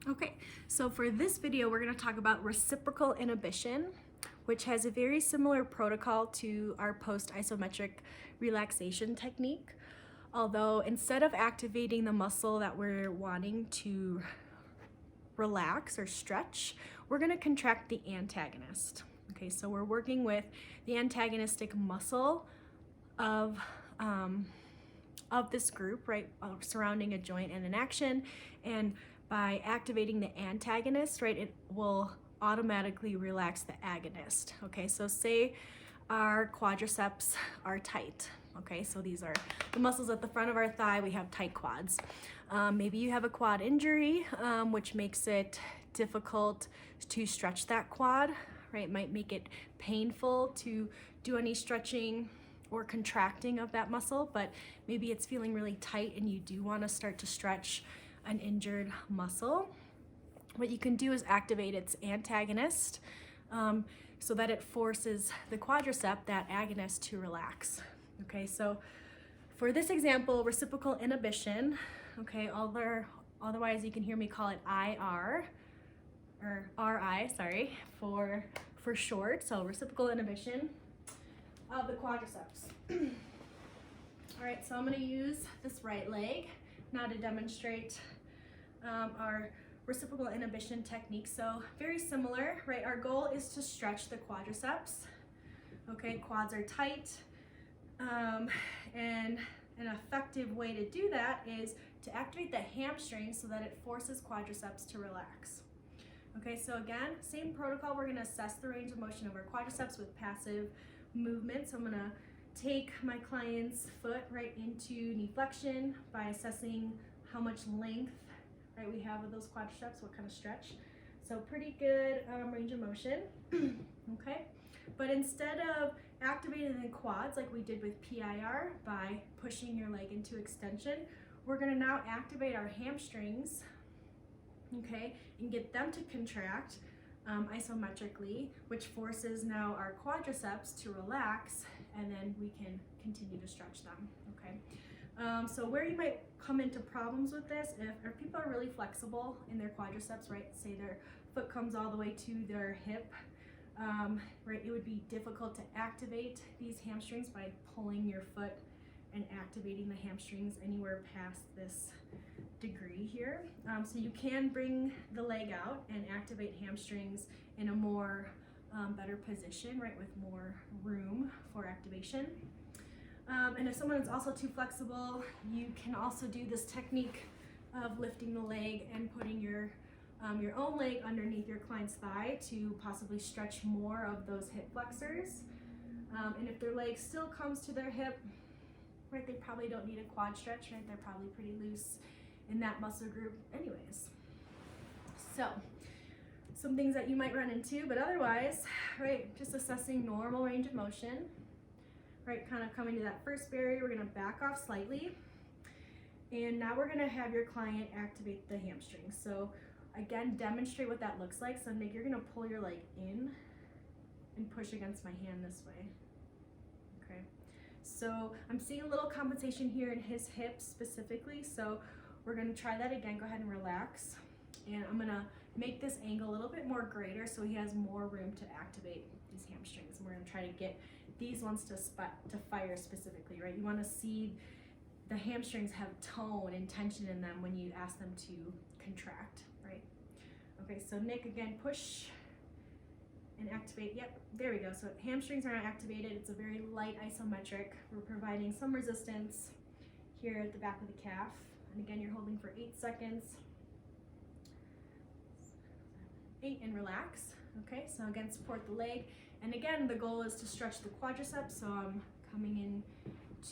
Okay, so for this video, we're going to talk about reciprocal inhibition, which has a very similar protocol to our post-isometric relaxation technique. Although instead of activating the muscle that we're wanting to relax or stretch, we're going to contract the antagonist. Okay, so we're working with the antagonistic muscle of this group, right, surrounding a joint and an action, and by activating the antagonist, right, it will automatically relax the agonist. Okay, so say our quadriceps are tight. Okay, so these are the muscles at the front of our thigh. We have tight quads. Maybe you have a quad injury, which makes it difficult to stretch that quad, right? It might make it painful to do any stretching or contracting of that muscle, but maybe it's feeling really tight and you do want to start to stretch an injured muscle. What you can do is activate its antagonist so that it forces the quadricep, that agonist, to relax. Okay, so for this example, reciprocal inhibition, okay, otherwise you can hear me call it IR, or RI, sorry, for short, so reciprocal inhibition of the quadriceps. All right, so I'm going to use this right leg now to demonstrate our reciprocal inhibition technique. So very similar, right? Our goal is to stretch the quadriceps. Okay, quads are tight, and an effective way to do that is to activate the hamstring so that it forces quadriceps to relax. Okay, so again, same protocol. We're going to assess the range of motion of our quadriceps with passive movement. So I'm going to take my client's foot right into knee flexion by assessing how much length, right, we have of those quadriceps, what kind of stretch. So pretty good range of motion. Okay, but instead of activating the quads like we did with PIR by pushing your leg into extension, we're going to now activate our hamstrings, okay, and get them to contract isometrically, which forces now our quadriceps to relax, and then we can continue to stretch them. Okay, so where you might come into problems with this, if people are really flexible in their quadriceps, right, say their foot comes all the way to their hip, right, it would be difficult to activate these hamstrings by pulling your foot and activating the hamstrings anywhere past this degree here. So you can bring the leg out and activate hamstrings in a more better position, right, with more room for activation. And if someone is also too flexible, you can also do this technique of lifting the leg and putting your own leg underneath your client's thigh to possibly stretch more of those hip flexors. And if their leg still comes to their hip, right, they probably don't need a quad stretch, right? They're probably pretty loose in that muscle group anyways. So some things that you might run into, but otherwise, right, just assessing normal range of motion, right, kind of coming to that first barrier, we're gonna back off slightly. And now we're gonna have your client activate the hamstrings. So again, demonstrate what that looks like. So Nick, you're gonna pull your leg in and push against my hand this way. Okay, so I'm seeing a little compensation here in his hips specifically, so we're gonna try that again. Go ahead and relax. And I'm gonna make this angle a little bit more greater so he has more room to activate these hamstrings. And we're gonna try to get these ones to fire specifically, right? You wanna see the hamstrings have tone and tension in them when you ask them to contract, right? Okay, so Nick, again, push and activate. Yep, there we go. So hamstrings are not activated. It's a very light isometric. We're providing some resistance here at the back of the calf. And again, you're holding for 8 seconds. 8, and relax. Okay, so again, support the leg. And again, the goal is to stretch the quadriceps. So I'm coming in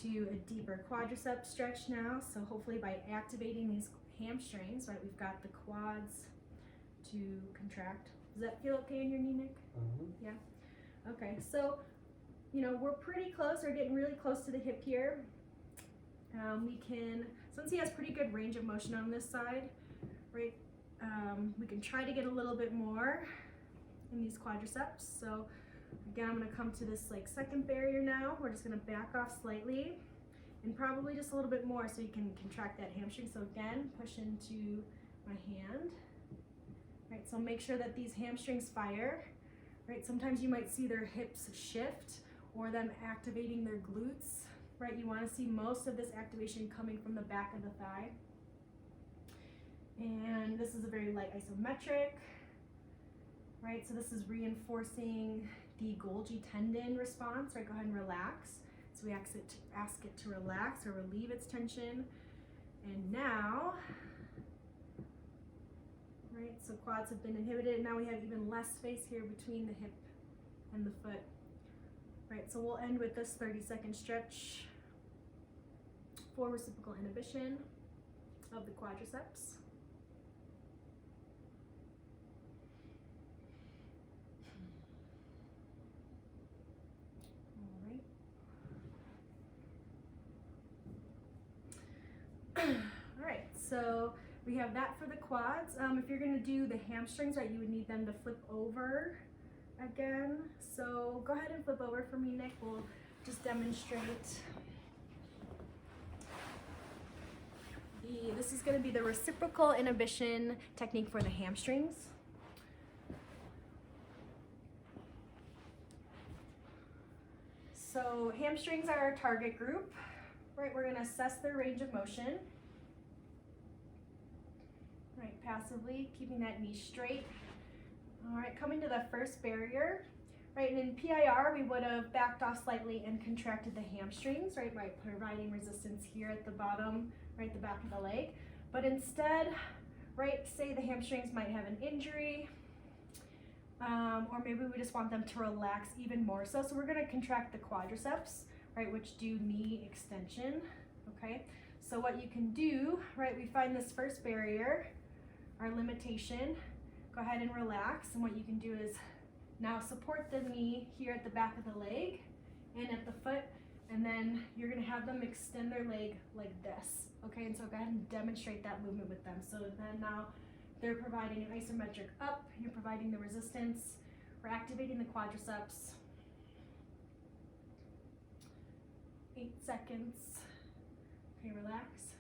to a deeper quadricep stretch now. So hopefully by activating these hamstrings, right, we've got the quads to contract. Does that feel okay in your knee, Nick? Yeah. Okay, so we're pretty close. We're getting really close to the hip here. We can, since he has pretty good range of motion on this side, right, we can try to get a little bit more in these quadriceps. So again, I'm going to come to this like second barrier now. We're just going to back off slightly and probably just a little bit more so you can contract that hamstring. So again, push into my hand So make sure that these hamstrings fire, right? Sometimes you might see their hips shift or them activating their glutes, right? You want to see most of this activation coming from the back of the thigh. And this is a very light isometric, right? So this is reinforcing the Golgi tendon response, right? Go ahead and relax. So we ask it to relax or relieve its tension. And now, right, so quads have been inhibited, and now we have even less space here between the hip and the foot. Right, so we'll end with this 30-second stretch for reciprocal inhibition of the quadriceps. All right, so we have that for the quads. If you're gonna do the hamstrings, right, you would need them to flip over again. So go ahead and flip over for me, Nick. We'll just demonstrate. This is gonna be the reciprocal inhibition technique for the hamstrings. So hamstrings are our target group, right? We're gonna assess their range of motion. Right, passively, keeping that knee straight. All right, coming to the first barrier, right, and in PIR, we would have backed off slightly and contracted the hamstrings, right, by providing resistance here at the bottom, right, the back of the leg. But instead, right, say the hamstrings might have an injury, or maybe we just want them to relax even more so. So we're gonna contract the quadriceps, right, which do knee extension, okay? So what you can do, right, we find this first barrier, our limitation, go ahead and relax, and what you can do is now support the knee here at the back of the leg and at the foot, and then you're gonna have them extend their leg like this, okay? And so go ahead and demonstrate that movement with them. So then now they're providing an isometric up, you're providing the resistance, we're activating the quadriceps. 8 seconds, okay, relax.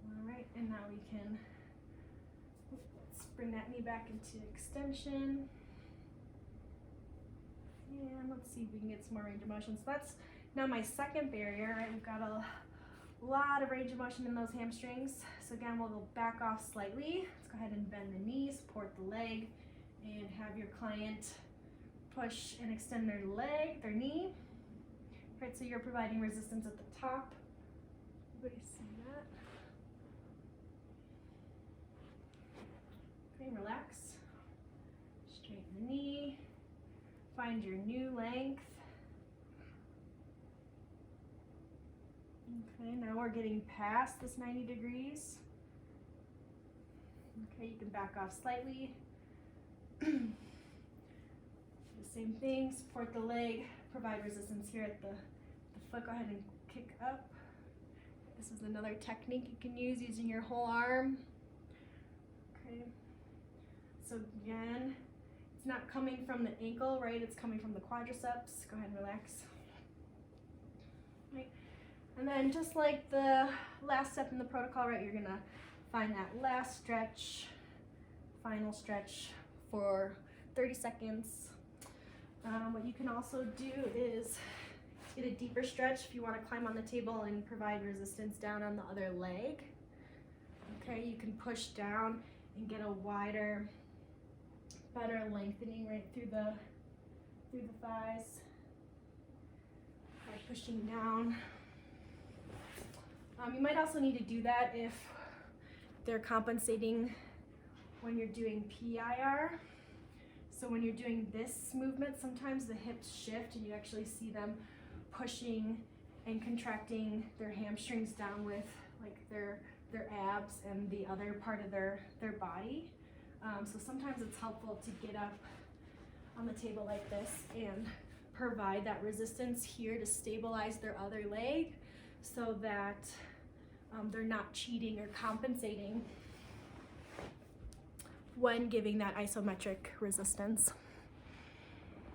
All right, and now we can, let's bring that knee back into extension. And let's see if we can get some more range of motion. So that's now my second barrier, right? We've got a lot of range of motion in those hamstrings. So again, we'll go back off slightly. Let's go ahead and bend the knee, support the leg, and have your client push and extend their leg, their knee. Right, so you're providing resistance at the top. Everybody see that? Okay, relax. Straighten the knee. Find your new length. Okay, now we're getting past this 90 degrees. Okay, you can back off slightly. The same thing, support the leg, provide resistance here at the foot. Go ahead and kick up. This is another technique you can use using your whole arm. Okay, so again, it's not coming from the ankle, right? It's coming from the quadriceps. Go ahead and relax. Right. And then just like the last step in the protocol, right, you're gonna find that last stretch, final stretch for 30 seconds. What you can also do is get a deeper stretch if you want to climb on the table and provide resistance down on the other leg. Okay, you can push down and get a wider, better lengthening right through the thighs by pushing down. You might also need to do that if they're compensating when you're doing PIR. So when you're doing this movement, sometimes the hips shift and you actually see them pushing and contracting their hamstrings down with like their abs and the other part of their body. So sometimes it's helpful to get up on the table like this and provide that resistance here to stabilize their other leg so that they're not cheating or compensating when giving that isometric resistance.